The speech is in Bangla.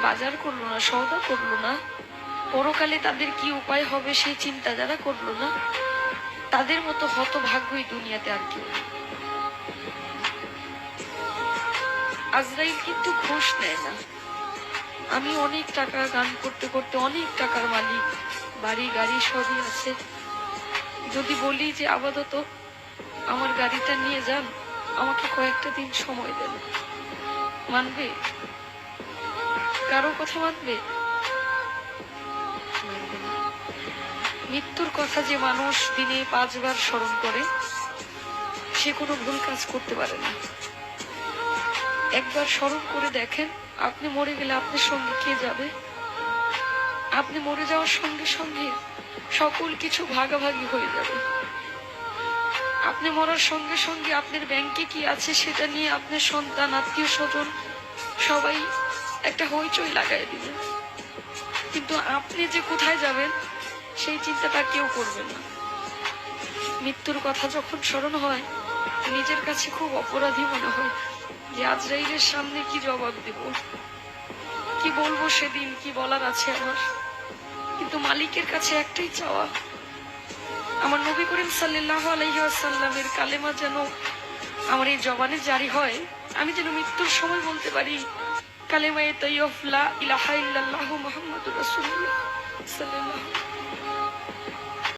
বাজার করলো না, সওদা করলো না, পরকালে তাদের কি উপায় হবে সেই চিন্তা যারা করলো না, তাদের মতো হতভাগ্যই দুনিয়াতে আর কেউ। আজরাইল কিন্তু ঘুষ নেয় না। আমি অনেক টাকা গান করতে করতে অনেক টাকার মালিক, বাড়ি গাড়ি সবই আছে, যদি বলি যে আপাতত আমার গাড়িটা নিয়ে যান, আমাকে কয়েকটা দিন সময় দেন, মানবে? কারো কথা মানবে? মৃত্যুর কথা যে মানুষ দিনে 5 বার স্মরণ করে, সে কোনো ভুল কাজ করতে পারে না। একবার স্মরণ করে দেখেন, আপনি মরে গেলে আপনার সঙ্গে কে যাবে? আপনি মরে যাওয়ার সঙ্গে সঙ্গে সকল কিছু ভাগাভাগি হয়ে যাবে। আপনি মরার সঙ্গে সঙ্গে আপনার ব্যাংকে কি আছে সেটা নিয়ে আপনার সন্তান, আত্মীয় স্বজন সবাই একটা হইচই লাগাই দিবে। কিন্তু আপনি যে কোথায় যাবেন সেই চিন্তাটা কেউ করবে না। মৃত্যুর কথা যখন স্মরণ হয়, নিজের কাছে খুব অপরাধী মনে হয় যে আজরাইলের সামনে কি জবাব দেব, কি বলবো, সেদিন কি বলার আছে আমার। কিন্তু মালিকের কাছে একটাই চাওয়া, আমার নবী করিম সাল্লাল্লাহু আলাইহি ওয়াসাল্লামের কালেমা যেন আমার এই জবানে জারি হয়, আমি যেন মৃত্যুর সময় বলতে পারি কালেমায়ে তাইয়্যিব লা ইলাহা ইল্লাল্লাহু মুহাম্মাদুর রাসূলুল্লাহ সাল্লাল্লাহু